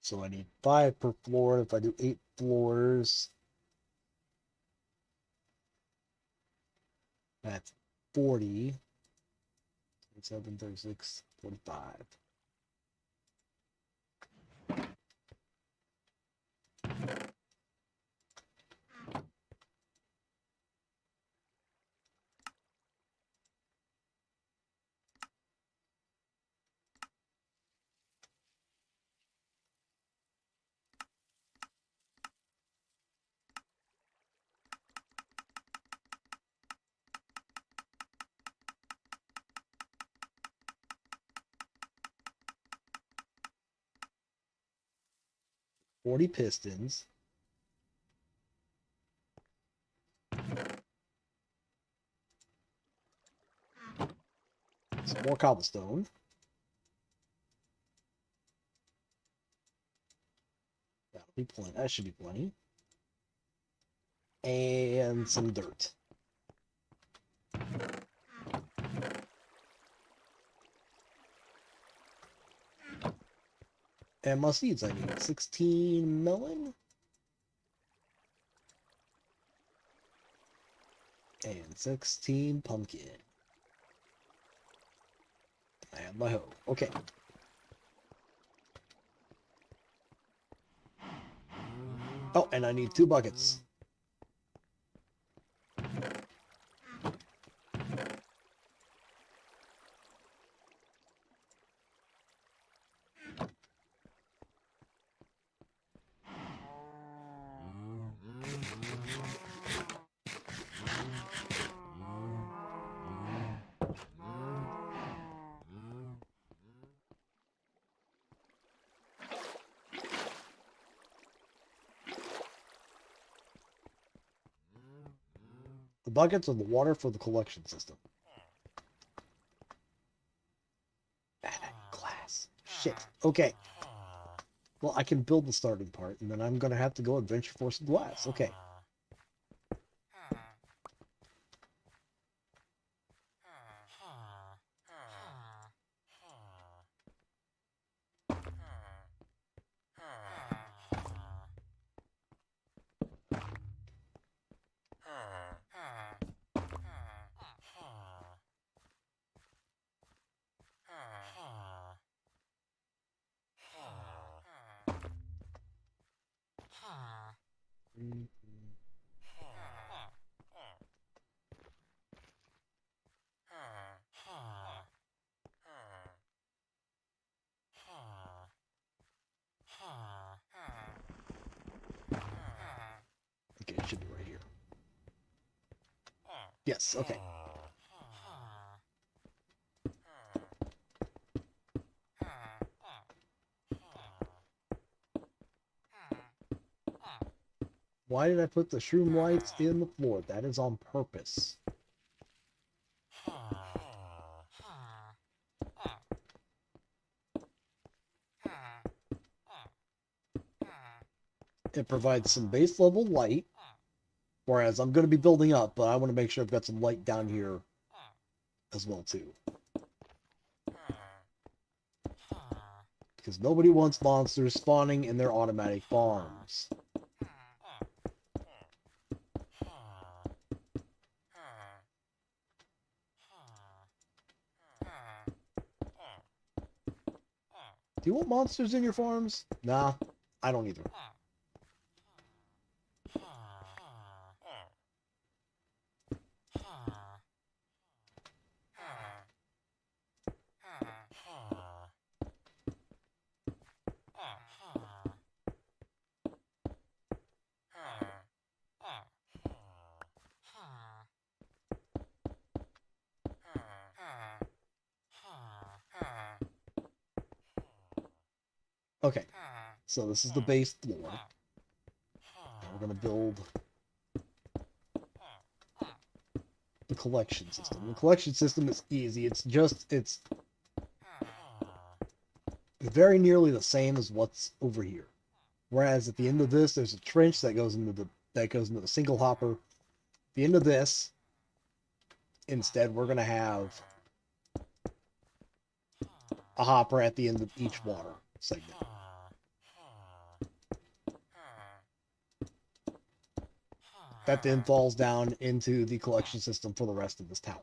So I need 5 per floor. If I do 8 floors, that's 40. 27, 36, 45. 40 pistons. Some more cobblestone. That'll be plenty. That should be plenty. And some dirt. And my seeds I need 16 melon. And 16 pumpkin. And my hoe. Okay. Oh, and I need 2 buckets. The buckets are the water for the collection system. Glass. Shit. Okay. Well, I can build the starting part, and then I'm going to have to go adventure for some glass. Okay. Okay, it should be right here. Yes, okay. Why did I put the shroom lights in the floor? That is on purpose. It provides some base level light, whereas I'm going to be building up, but I want to make sure I've got some light down here as well too. Because nobody wants monsters spawning in their automatic farms. Do you want monsters in your farms? Nah, I don't either. Okay, so this is the base floor. Now we're going to build the collection system. The collection system is easy. It's very nearly the same as what's over here. Whereas at the end of this, there's a trench that goes into the single hopper. At the end of this, instead, we're going to have a hopper at the end of each water segment. That then falls down into the collection system for the rest of this tower.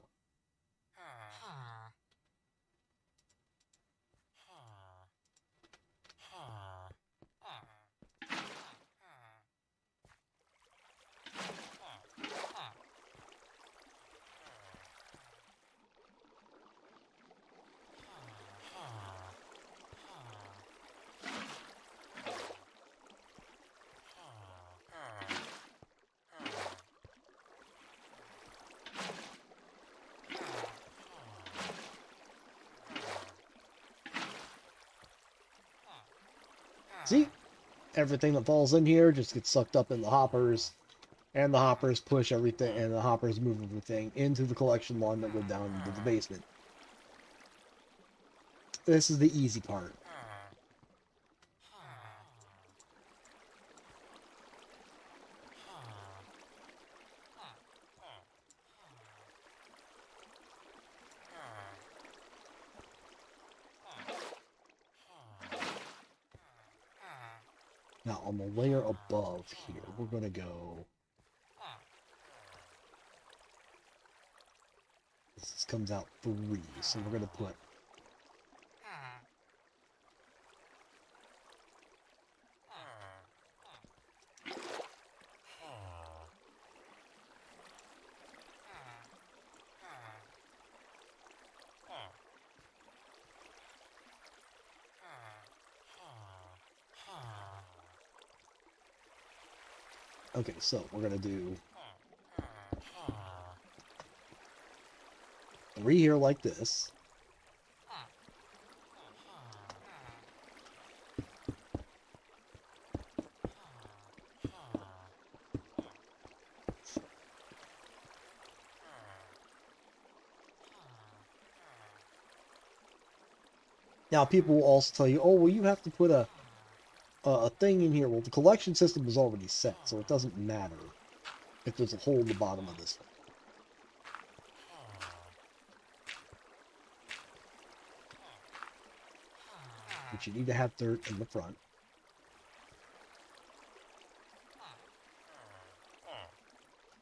See? Everything that falls in here just gets sucked up in the hoppers, and the hoppers push everything, and the hoppers move everything into the collection lawn that go down into the basement. This is the easy part. Now, on the layer above here, we're going to go... This comes out 3, so we're going to put... Okay, so we're going to do 3 here like this. Now, people will also tell you, oh, well, you have to put a thing in here. Well, the collection system is already set, so it doesn't matter if there's a hole in the bottom of this thing. But you need to have dirt in the front.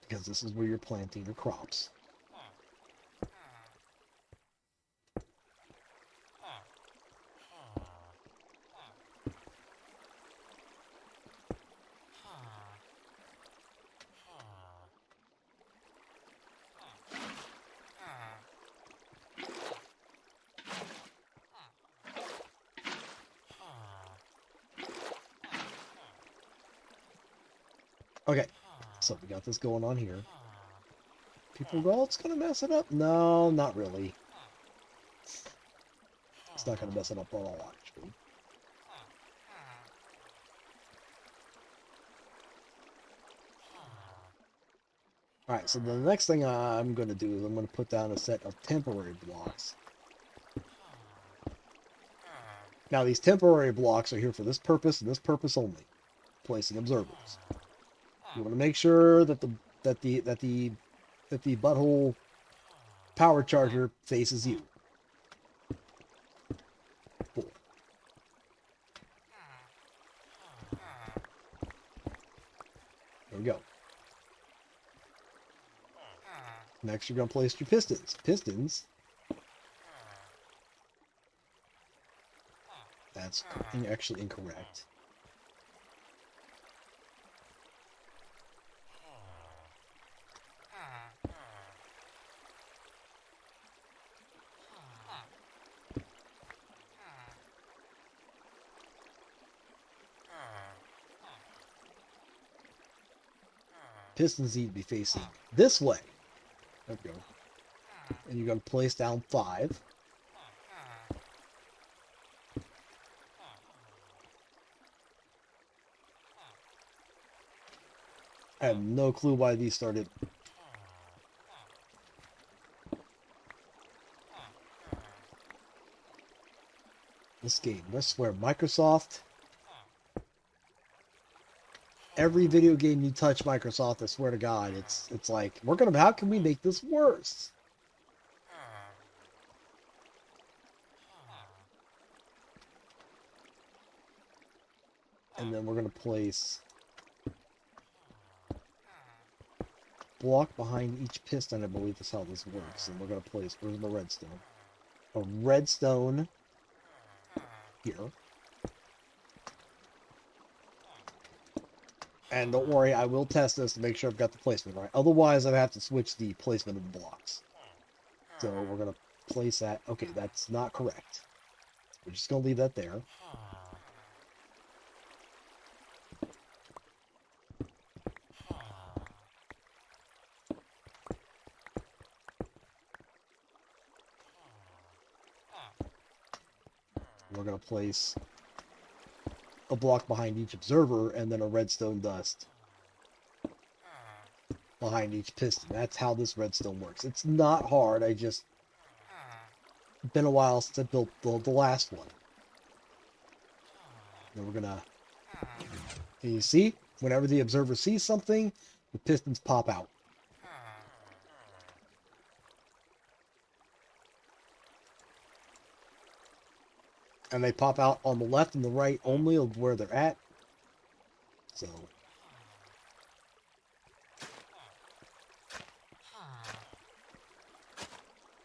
Because this is where you're planting your crops. Okay, so we got this going on here. People go, oh, it's going to mess it up. No, not really. It's not going to mess it up at all, actually. Alright, so the next thing I'm going to do is I'm going to put down a set of temporary blocks. Now, these temporary blocks are here for this purpose and this purpose only. Placing observers. You want to make sure that the butthole power charger faces you. 4. There we go. Next, you're going to place your pistons. Pistons. That's actually incorrect. Pistons need to be facing this way. There we go. And you're going to place down 5. I have no clue why these started. This game, I swear, Microsoft. Every video game you touch Microsoft, I swear to God, it's like, how can we make this worse? And then we're gonna place block behind each piston, I believe is how this works. And we're going to place, where's the redstone? A redstone here. And don't worry, I will test this to make sure I've got the placement right. Otherwise, I'd have to switch the placement of the blocks. So we're going to place that. Okay, that's not correct. We're just going to leave that there. We're going to place a block behind each observer and then a redstone dust behind each piston. That's how this redstone works. It's not hard. I just been a while since I built the last one. And we're gonna, and you see, whenever the observer sees something, the pistons pop out. And they pop out on the left and the right only of where they're at. So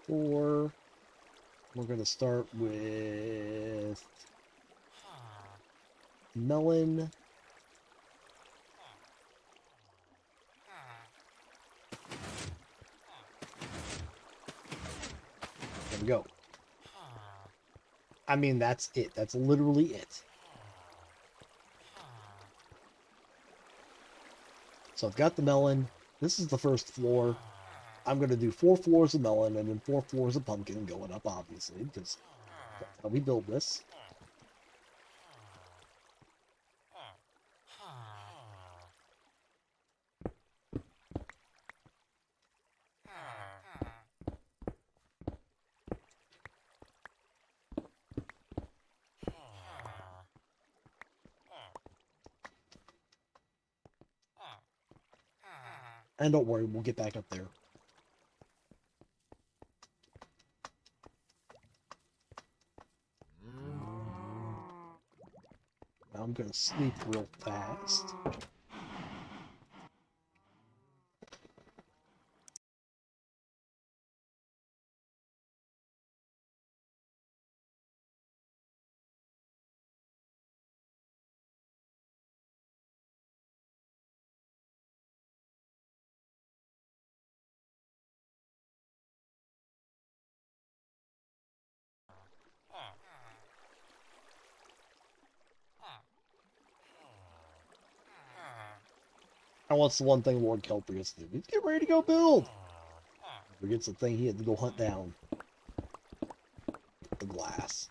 four. We're going to start with Melon. There we go. I mean, that's it. That's literally it. So I've got the melon. This is the first floor. I'm going to do 4 floors of melon and then 4 floors of pumpkin going up, obviously, because that's how we build this. And don't worry, we'll get back up there. Now I'm going to sleep real fast. And what's the one thing Lord Kelp forgets to do? He's getting ready to go build. Forgets the thing he had to go hunt down. The glass.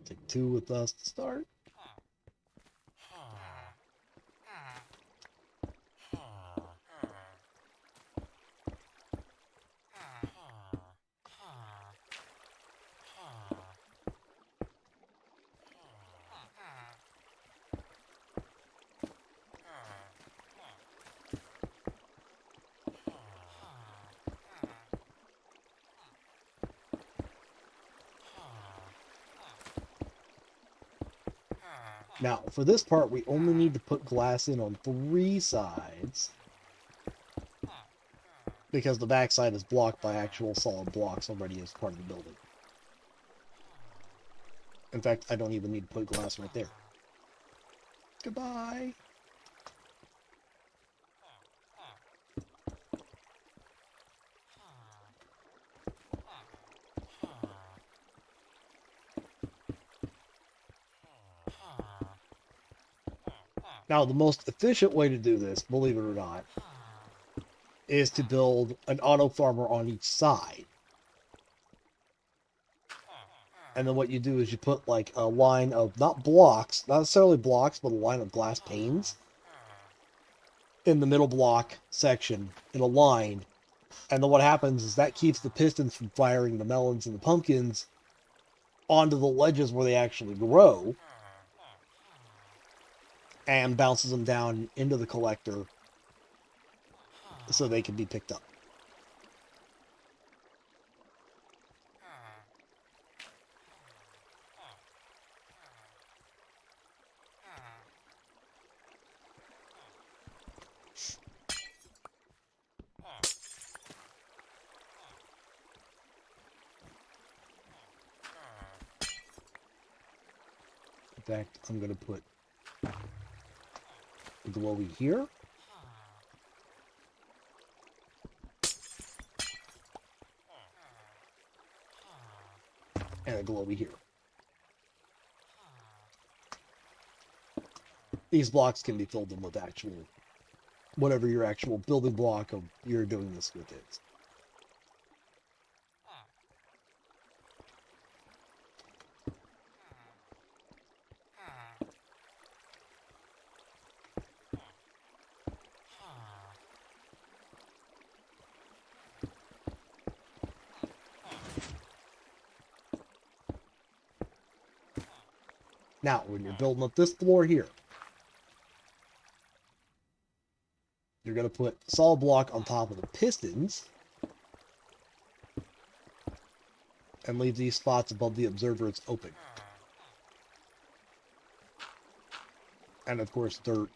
Take 2 with us to start. Now, for this part, we only need to put glass in on 3 sides. Because the backside is blocked by actual solid blocks already as part of the building. In fact, I don't even need to put glass right there. Goodbye! Now, the most efficient way to do this, believe it or not, is to build an auto farmer on each side. And then what you do is you put like a line of, not blocks, not necessarily blocks, but a line of glass panes in the middle block section in a line. And then what happens is that keeps the pistons from firing the melons and the pumpkins onto the ledges where they actually grow, and bounces them down into the collector so they can be picked up. In fact, I'm going to put a glowy here. And a glowy here. These blocks can be filled in with actual, whatever your actual building block of you're doing this with is. Now, when you're building up this floor here, you're going to put solid block on top of the pistons and leave these spots above the observers open. And of course, dirt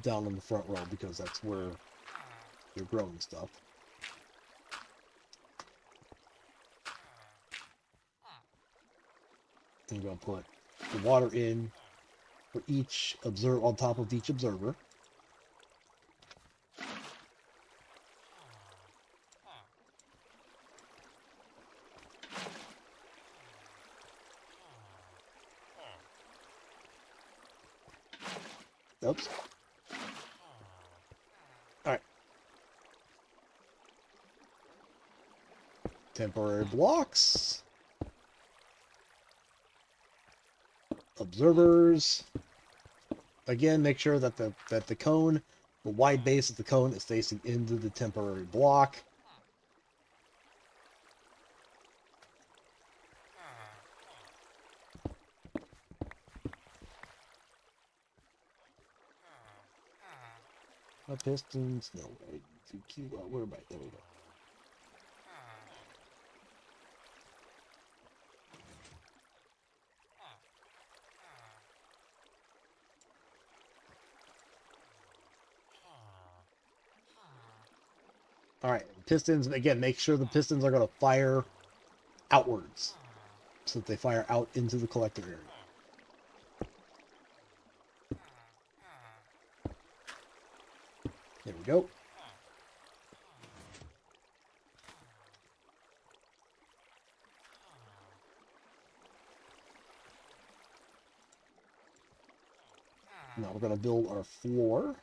down on the front row because that's where you're growing stuff. And you're going to put the water in for each observer on top of each observer. Oops. Alright. Temporary blocks. Observers. Again, make sure that the cone, the wide base of the cone is facing into the temporary block. Pistons, no, right? Too cute. Where am I? There we go. All right, pistons. Again, make sure the pistons are going to fire outwards, so that they fire out into the collector area. There we go. Now we're going to build our floor.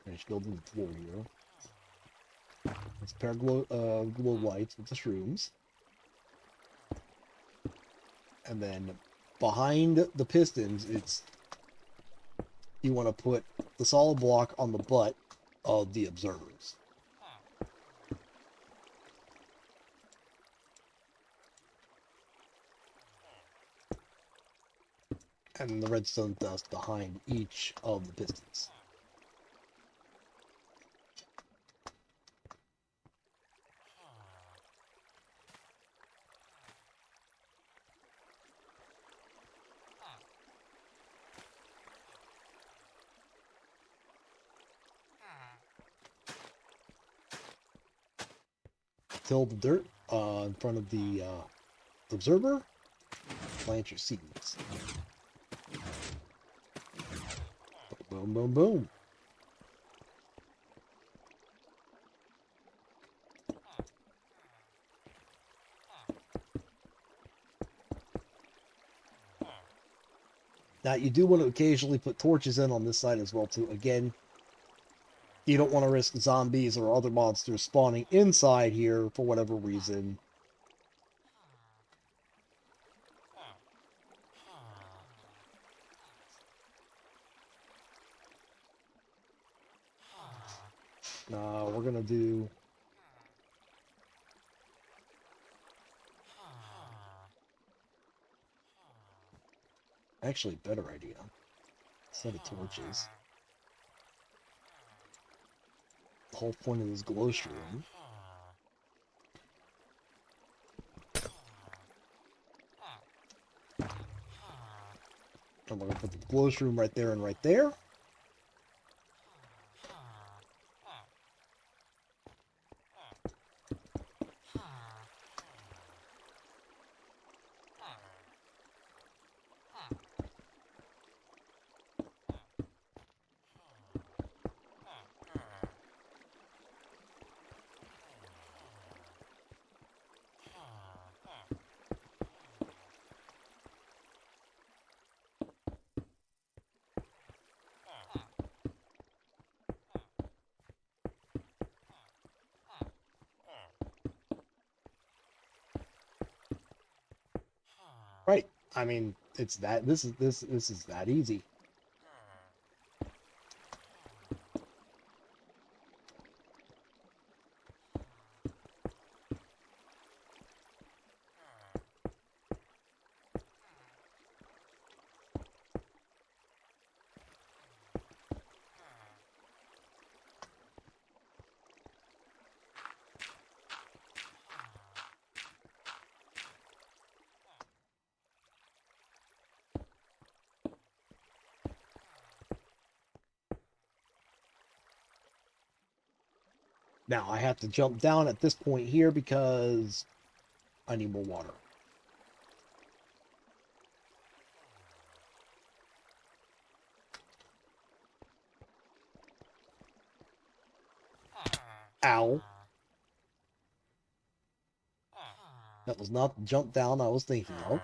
Finish building the floor here. Let's pair glow lights with the shrooms. And then behind the pistons, you want to put the solid block on the butt of the observers. And the redstone dust behind each of the pistons. Till the dirt in front of the observer. Plant your seeds. Boom, boom, boom. Now, you do want to occasionally put torches in on this side as well, too. Again, you don't want to risk zombies or other monsters spawning inside here for whatever reason. We're going to do Actually, better idea. Set of torches. The whole point of this glow shroom. And we're gonna put the glow shroom right there and right there. Right. I mean, it's that this is that easy. Now I have to jump down at this point here because I need more water. Ow. That was not the jump down I was thinking of.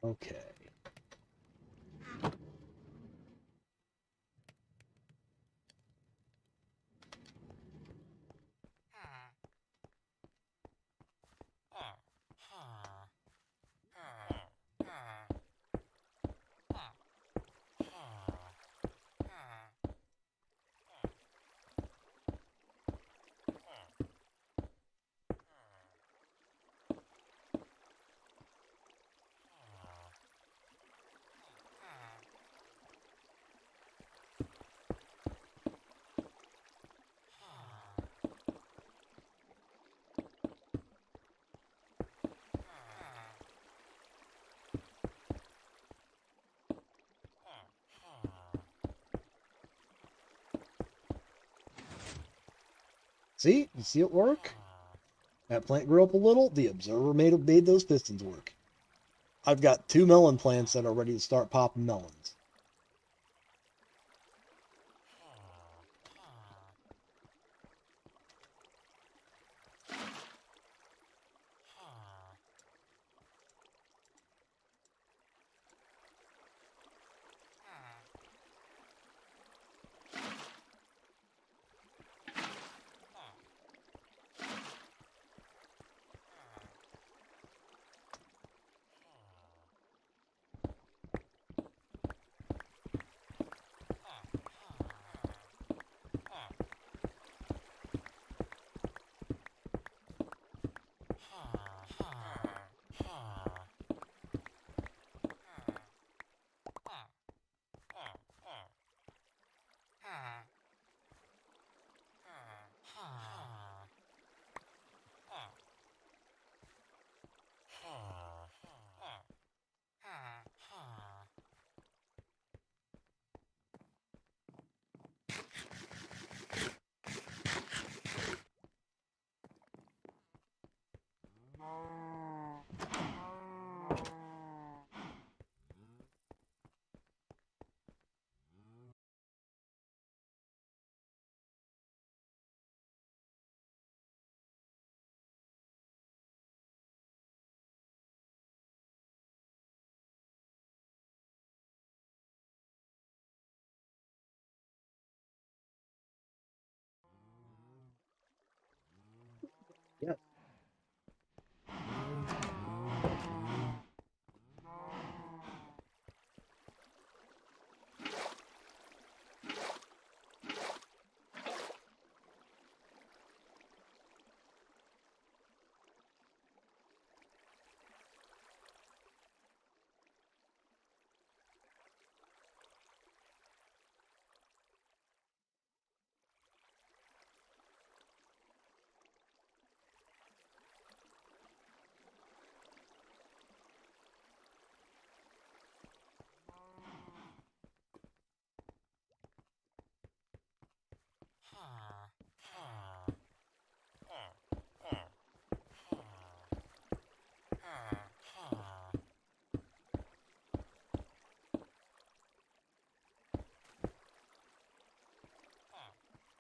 Okay. See? You see it work? That plant grew up a little. The observer made those pistons work. I've got 2 melon plants that are ready to start popping melons.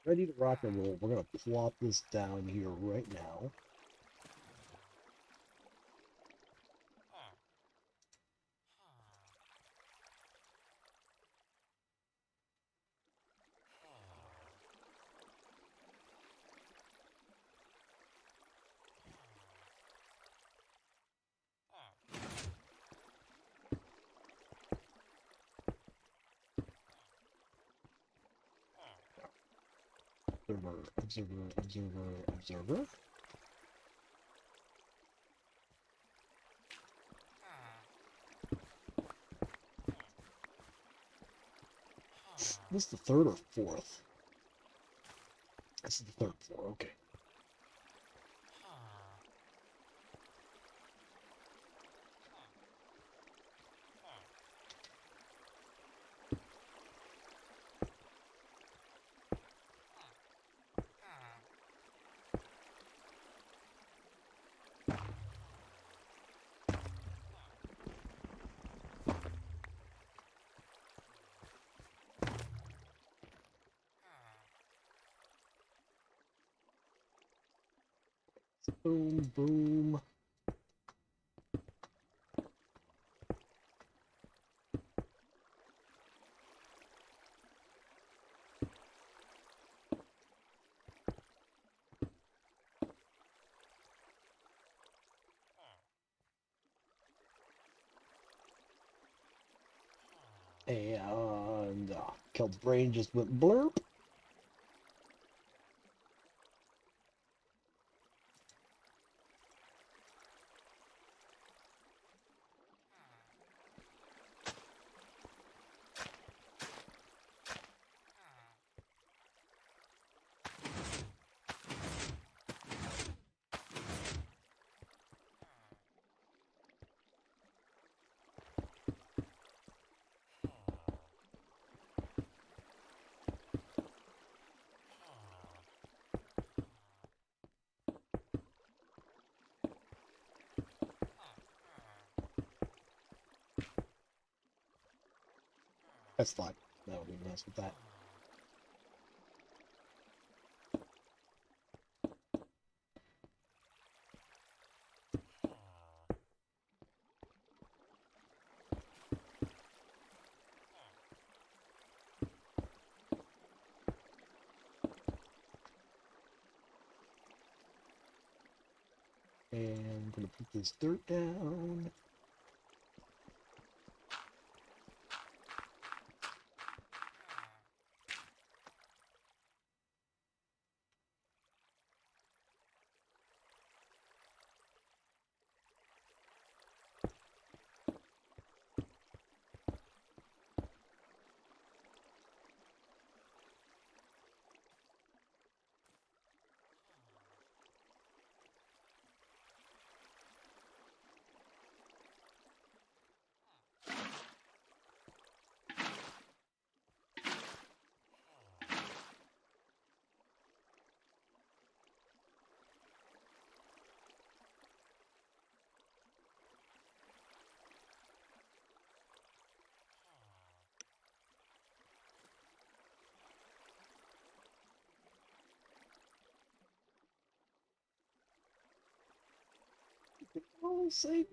ready to rock and roll. We're gonna plop this down here right now. Observer, observer, observer, observer. This is the third or fourth? This is the third floor, okay. Boom, boom. And Kelt's brain just went blurp. That's fine. That'll be nice with that. And I'm gonna put this dirt down. I'll say,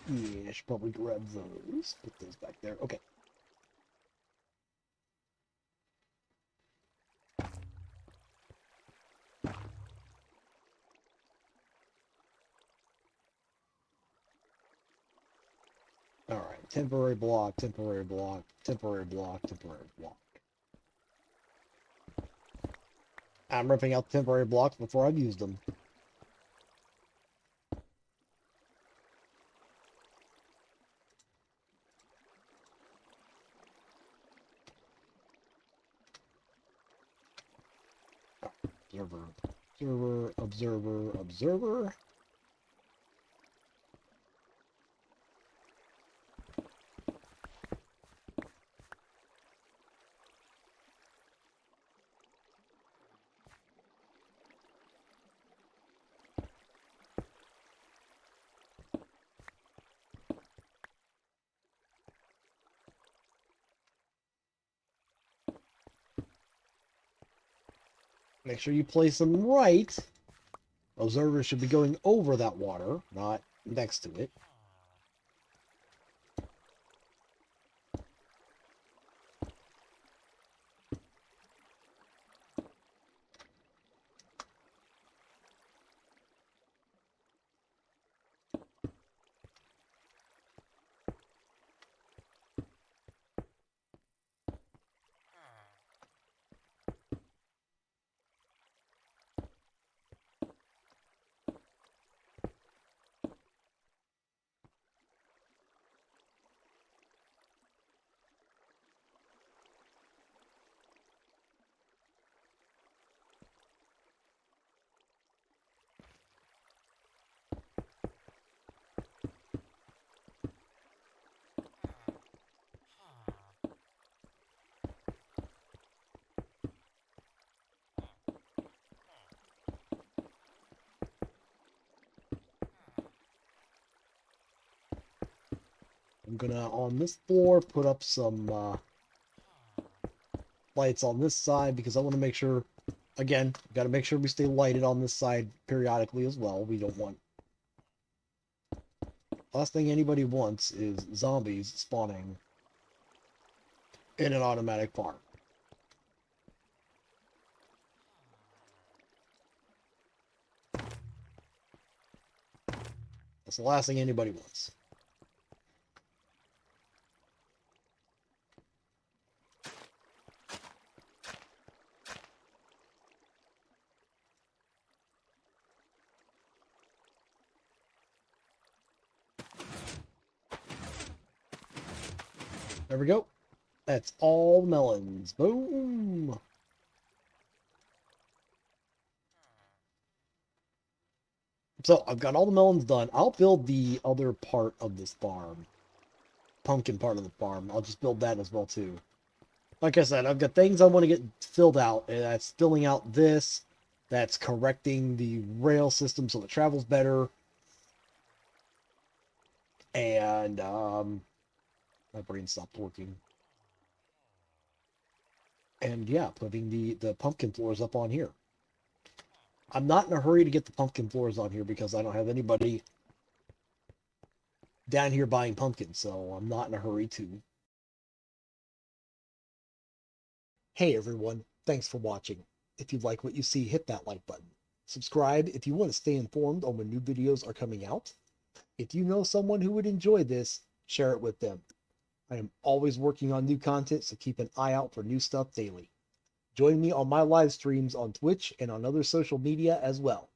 yeah, I should probably grab those. Put those back there. Okay. All right. Temporary block, temporary block, temporary block, temporary block. I'm ripping out temporary blocks before I've used them. Observer, observer, observer, observer. Make sure you place them right. Observers should be going over that water, not next to it. I'm gonna, on this floor, put up some lights on this side because I want to make sure, again, got to make sure we stay lighted on this side periodically as well. We don't want, last thing anybody wants is zombies spawning in an automatic farm. That's the last thing anybody wants. There we go. That's all melons. Boom. So I've got all the melons done. I'll build the other part of this farm. Pumpkin part of the farm. I'll just build that as well too. Like I said, I've got things I want to get filled out. And that's filling out this. That's correcting the rail system so it travels better. And my brain stopped working. And yeah, putting the pumpkin floors up on here. I'm not in a hurry to get the pumpkin floors on here because I don't have anybody down here buying pumpkins, so I'm not in a hurry to. Hey everyone, thanks for watching. If you like what you see, hit that like button. Subscribe if you want to stay informed on when new videos are coming out. If you know someone who would enjoy this, share it with them. I am always working on new content, so keep an eye out for new stuff daily. Join me on my live streams on Twitch and on other social media as well.